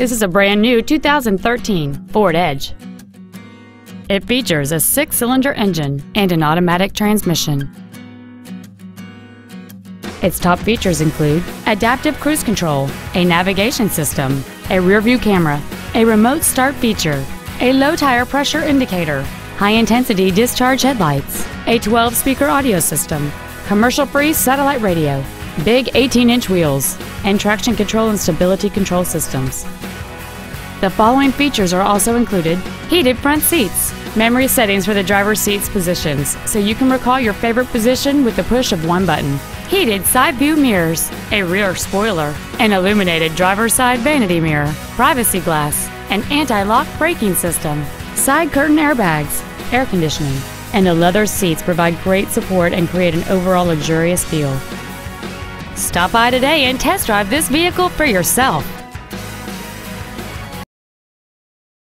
This is a brand new 2013 Ford Edge. It features a 6-cylinder engine and an automatic transmission. Its top features include adaptive cruise control, a navigation system, a rear-view camera, a remote start feature, a low tire pressure indicator, high-intensity discharge headlights, a 12-speaker audio system, commercial-free satellite radio, big 18-inch wheels, and traction control and stability control systems. The following features are also included: heated front seats, memory settings for the driver's seat's positions, so you can recall your favorite position with the push of one button, heated side view mirrors, a rear spoiler, an illuminated driver's side vanity mirror, privacy glass, an anti-lock braking system, side curtain airbags, air conditioning, and the leather seats provide great support and create an overall luxurious feel. Stop by today and test drive this vehicle for yourself.